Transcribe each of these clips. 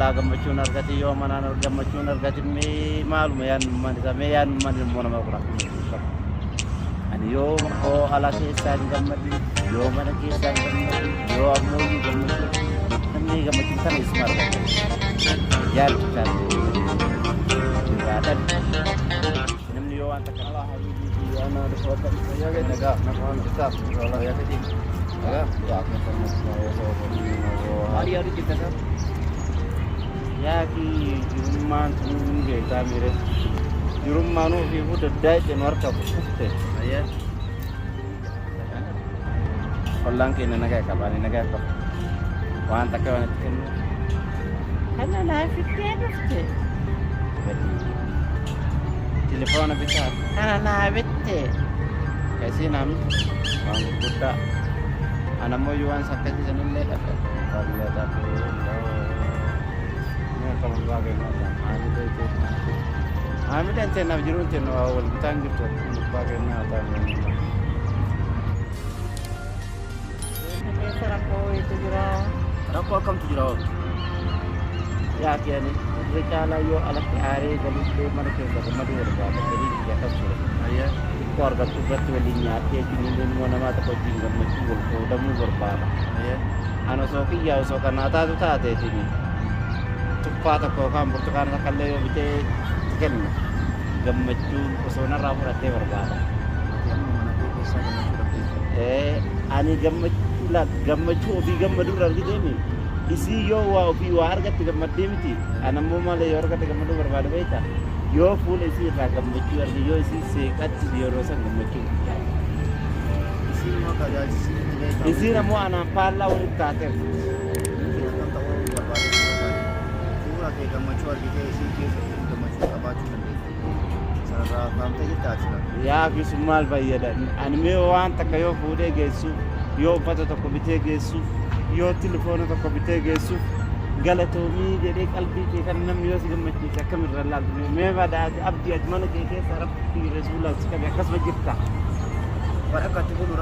alaa gammachuun argate yoo manaan gammachuun argate mee maaluma yaadummaan isaa mee yaadummaan immoo nama qura ani yoo alaa keessaa hin gammadin yoo mana keessaa hin gammadin yoo ammoo hin gammadin namni gammachuun sana isuma argate yaadumtaan jiraatan namni yoo waan takka alaa habiibii yoo nama dhufa yaa gadi nagaa namaan isaaf walaa yaa gadi nagaa yaa kan hari hari kita kan ya ki jurumman tunggu kita mire jurumman itu ibu dedai tenor kapuste ya Pulang ke nana kayak kapan nana kayak apa wan tak kawan itu karena live itu ada telepon apa sih karena live itu kasih nama bang buta anak mau jualan sakit di sana lelak kalau ada tu ni kalau bagai macam Ami dan cina jerun cina awal butang gitu bagai macam ni serako itu jera serako akan tu jera ya kian ni mereka layu alat hari kalau tu mereka bermadu berapa jadi dia kasut ayah keluarga tu bertualinya dia kini mana mata kau tinggal macam tu damu berapa ayah ano soki ya sokan ata tu tak ada sini cepat aku kan bertukar kalau yo bite ken gammachu pesona ramu rate berbara ani gammachu obi gammadu rargi demi isi yo wa obi wa harga tiga madimti anamu male yo harga tiga madu berbara beta yo full isi ra gammachu rargi yo isi se kat yo rosa gammachu isi ma kaja isi namu ana pala uri tate ke gammachu rargi ke isi ke gammachu abaju nande sarara famta kita ya ki sumal bayada anime wan takayo fude gesu yo pata to komite gesu yo telefono to komite gesu galatomi jede qalbi ke kan nam yo gammachu takamir rallal me bada abdi ajmana ke sarabti rasulullah skabe kasba jitta waraka tibulu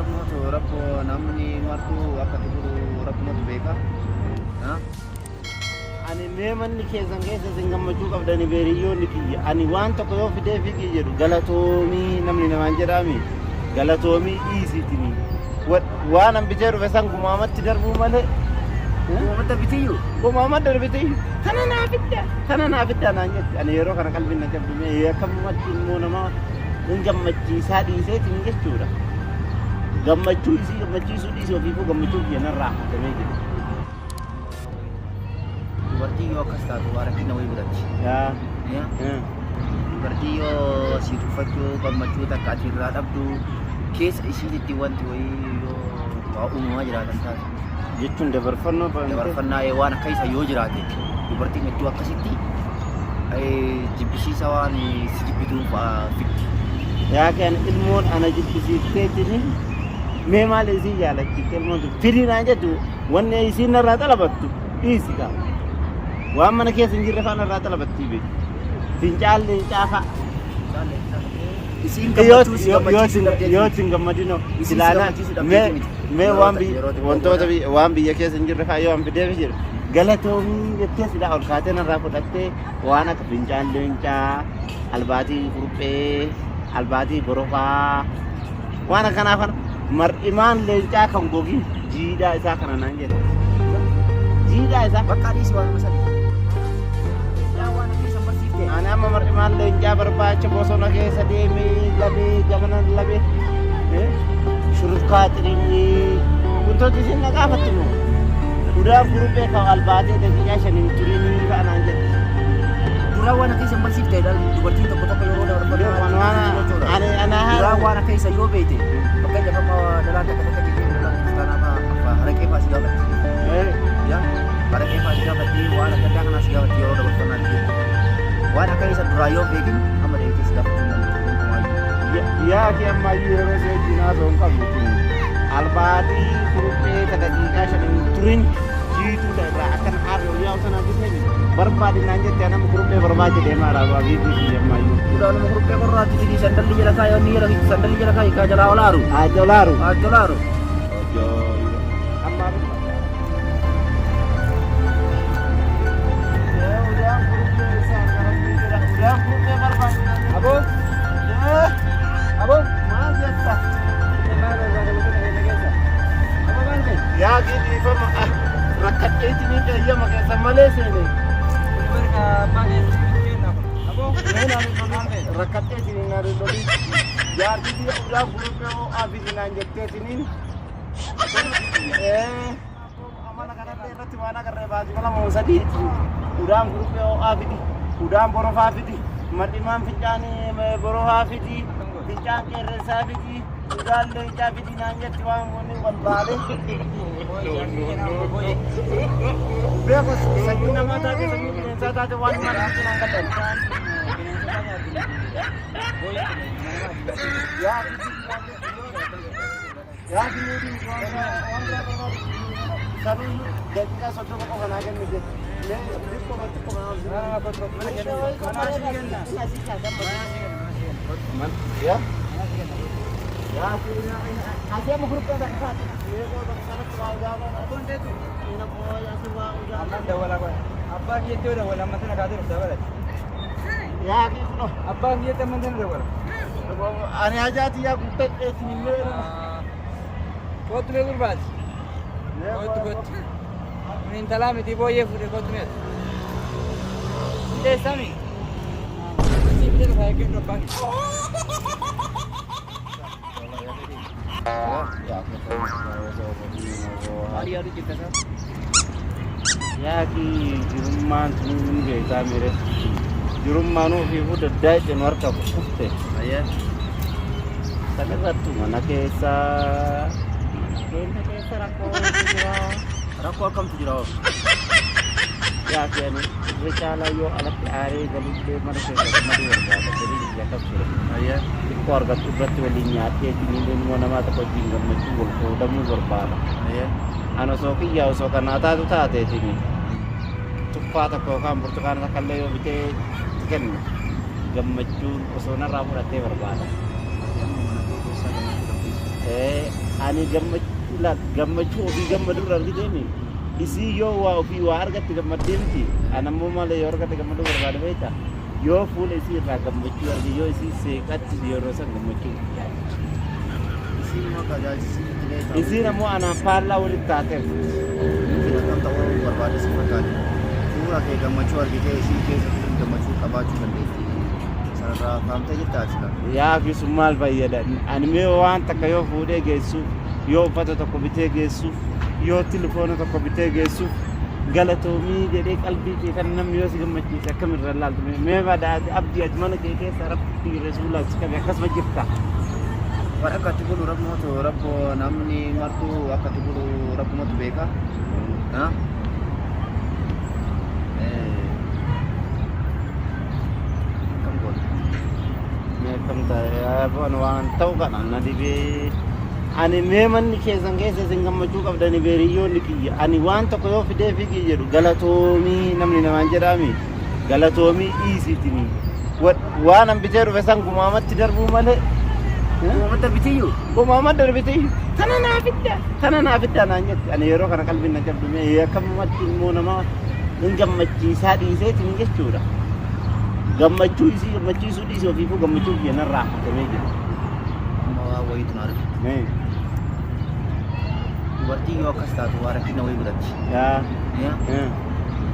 rabbo namni martu akatibulu rabbo beka ha ani meman ni ke zange gammachu qabdani beriyo niki ani wan to ko fide figi jedu galatomi namni namanjerami galatomi isitini wan ambijeru besan gumamat darbu male gumamat bitiyu gumamat darbitiyu tanana fidda nanya ani yero kana kalbin najabdu me yakammat mo nama gammachi sadi setin gestura gammachu isi gammachi sudi so fifu gammachu yana ra temege berarti yo kasta tu orang kena wei berarti ya berarti yo si tufatu gammachu tak katirat abdu kes isi ditiwan tu yo kau umum aja kan tak jitun debarfanna wana kaisa yo jirate berarti metu akasiti jibisi sawani sijibitu fa fit ya kan ilmun ana jibisi tetini memal isi jala ilmun tu filin aja tu wanne isi narra talabatu isi ka wa mana ke sinjir fa narra talabati be sinjal ni tafa isin yo singamadino silana me wonto tabi wambi yake sinjir fa yo ambi de jir galatomi yette sida ol katena ra podatte wana ka sinjal lencha albati grupe albati borofa wana kana fa mar iman lencha kan gogi jida isa kana nanje jida isa bakari si wana masali ana mamar iman lenja barbacha bosona ke sademi labe jamanan labe shuruf qatrini kunto tisin naga fatino udah grupe ka albate de jashanin turini ka ananje dura wana ke sambal sifte dal dubarti to kota yoro da barba wana ana dura wana ke sa yobete pakai jaga ma dalam kata ke dalam istana apa harake pas gabat ya harake pas gabat di wana kadang nasi gabat yoro da barba wana kaisa durayo begin amade itu sudah punya ya kiam mayu rese jina dong kamu albati grupe kadagi kashan turin jitu da akan aro ya sana bisni berbadi nanje tiana grupe berbaje de mara wa bibi kiam mayu udah no grupe berbaje di sandal jala kayo ni lagi sandal jala kayo ka jala olaru ajolaru ojo malee seene. Mereka pakai kenapa? Abo? Rakkatee siniin na lolii. Jaartii udaa gurguruu oofii naan jettee siniin. Amana kanarree irratti waan agarree baasii mala moosadii. Udaan gurguruu oofii. Udaan borofaa fiti. Mar'imaan fincaanii borofaa fiti. Fincaan qeerransaa fiti. Udaan leencaa fiti naan jetti waan wanni walbaale. Beekos sanyii namaa taate sanyii bineensaa taate waan marti naan gaddan. Yaa bineetiin waan sabii daqiiqaa soddoma qofa naa kennite. Asii amma gurgurtaa dhaqaati. Abbaan kiyyatti dawwala amma tana kaatee dhuftaa barate. Yaa kiifno. Abbaan kiyyatti amma tana dawwala. Ani hajaati yaa guuttadheetiin hin meeru. Kootu mee gurbaati? Kootu. Intalaa miti booyyee fuudhee kootu mee? Deessami. Asii bitee dhufaa eeggee abbaan Yaaki jirummaan sun beekaa mire jirummaan ofii fudhaddaa ittiin harka kufte sanirrattu mana keessa rakkoo akkamtu jira yaaki ani irra caalaa yoo alatti aaree galillee mana keessa gammaduu barbaada galii biyya akkas ture xiqqoo argattu irratti waliin nyaadhee ilmoo namaa tokko wajjin gammachuu wal qoodamuu barbaada. Ano osoo kiyyaa osoo kanaa taatu taateetiin tuffaa tokko yookaan burtukaana takka illee yoo bitee kennu gammachuun osoo narraa fudhattee barbaada. Ani gammachuu ofii gammaduu irra argiteemi isii yoo waa ofii waa argatte gammaddee miti anammoo malee yoo argatte gammaduu barbaada beektaa yoo fuula isii irraa gammachuu arge yoo isii seeqatti yeroo san gammachuu isiin ammoo anaan faallaa walitti taateef kan ta'uu barbaade si fakkaate fuula kee gammachuu argitee isii keessatti gammachuu qabaachuu dandeetti sanarraa faamtee jirtaati yaa fi sun maal fayyada ani mee waan takka yoo fuudhee geessuuf yoo uffata tokko bitee geessuuf yoo telefoona tokko bitee geessuuf galatoomii jedhee qalbii kee kan namni yoo si gammachiise akkamirra laaltu mee badaate abdii ati mana kee keessa rabbi rasuulaa si qabe akkasuma jirta. Waan akkatti bulu rabbo namni martuu akkatti bulu rabbumatu beeka. Kam goota? Mee kam ta'e waan ta'u kana na dibee ani mee manni keessan keessa isin gammachuu qabdani beeriyyoonni kiyya ani waan tokko yoo fidee fiigii jedhu galatoomii namni namaan jedhaami galatoomii dhiisiitini waan an bitee dhufe san gumaamatti darbuu malee Gumaamatti darbitiyyu? Gumaamatti darbitiyyu tana naa fidda naan jette ani yeroo kana qalbiin na cabdu mee akkamumatti immoo nama hin gammachiisaa dhiiseetiin jechuudha gammachuu isii gammachiisuu dhiisee ofiifuu gammachuu kiyya narraa hatamee jira. Waa wayiitu na arge. Dubartii yoo akkas taatu waa rakkina wayii godhatti.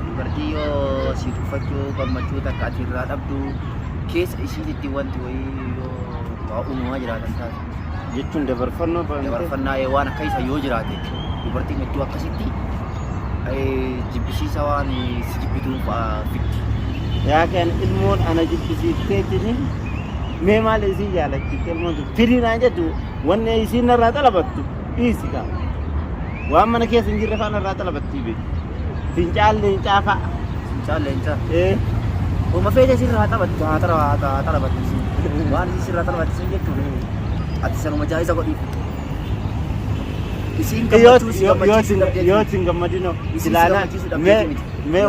Dubartii yoo si tuffachuu gammachuu takka ati irraa dhabdu keessa isiitti wanti wayii yoo waa uumamaa jiraatan taate. Jechuun dabarfannaa waan akka isa yoo jiraate dubartiin hedduu akkasitti jibbisiisa waan si jibbituu fiddi. Yaa kan ilmoon ana jibbisiifteetiin mee maal isii jaalachitte ilmoon fidii naan jettu wanni isiin narraa xalabattu dhiisi kaa waan mana keessa hin jirre faana irraa xalabattii beeku fincaan leencaa fa'a. Fincaan leencaa? Uma feete sirraa xalabattu waan isii sirraa xalabattu jechuun ati sanuma jaa'iza godhiif. Isiin yoo isin gammadino ilaala mee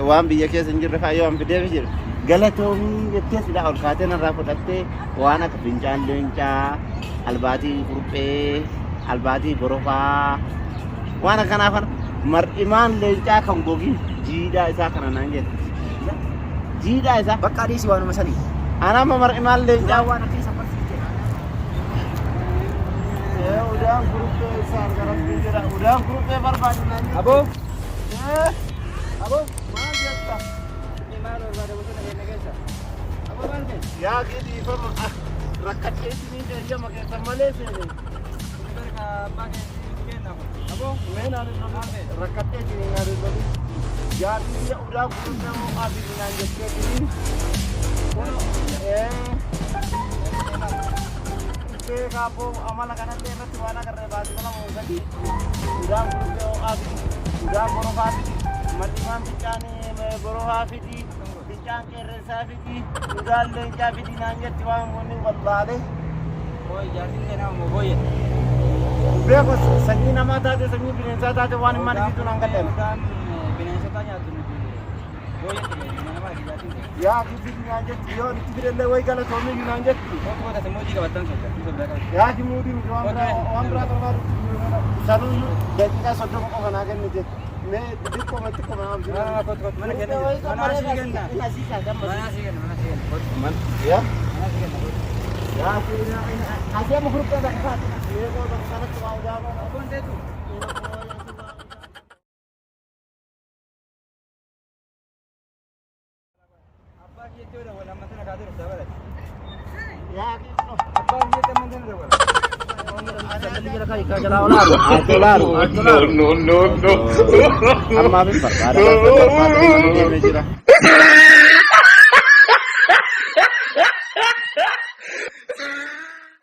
waan biyya keessa hin jirre fa'a yoo an fideef jiru galatoomii jettee silaa ol kaatee narraa fudhattee waan akka fincaan leencaa albaatii kurphee albaatii borofaa waan akkanaaf mar'imaan leencaa kan gogiin jiidhaa isaa kana naan jette jiidhaa isaa bakka adiisi waanuma sanii anama mar'imaan leencaa waan akka isa barsiiste udaan kurphee isaa argaramtii jira udaan kurphee barbaadu naan jette Abo? Abo maal jetta? Ini maal barbaade bosona keenya keessa. Aboo maal ta'e? Yaa gidi fama rakkatee isinii eeyyama keessa malee seene. Ini barka abbaa keenya kenna kun. Abo meenaan rakkatee isinii nyaatu lolu. Jaartii udaa gurgurtaa moo abidii naan jettee isinii. Kapo amala kanatti irratti waan agarree baasii mala muusatti udaan gurgurtaa moo abidii udaan borofaa fiti maddimaan bicaanii borofaa fiti bicaan qeerrensaa fiti udaan leencaa fiti naan jetti waan munni wallaale. Boy jaartiin kenna moo boyye? Beeko sanyii namaa taate sanyii bineensaa taate waan hin maddisiisu naan gaddeema. Udaan bineensota nyaatu nuti. Boyye nama jaatiin. Yaa kifiti naan jetti yoo itti fidallee wayi galatoomii naan jetti. Tokko ta'e moojii qabattan socha. Yaa kimuudii waan biraa barbaadu sanuu daqiiqaa soddoma qofa naa kenni jetti. Mee xiqqooma xiqqooma naaf jiru. Mana kenna. Mana asii kenna. Mana asii kenna. Mana asii kenna. Yaa Mana asii kenna. yaa asii amma kuruphaa dhaqfaati. Eegoo bakka sanatti waa udaama. Kun teetu. Abbaa kiyetti yoo wal amma sana kaatee dhuftaa bara. Yaa kiyetti Abbaa kiyetti amma sana dhuftaa bara. No. Amma abin farfara.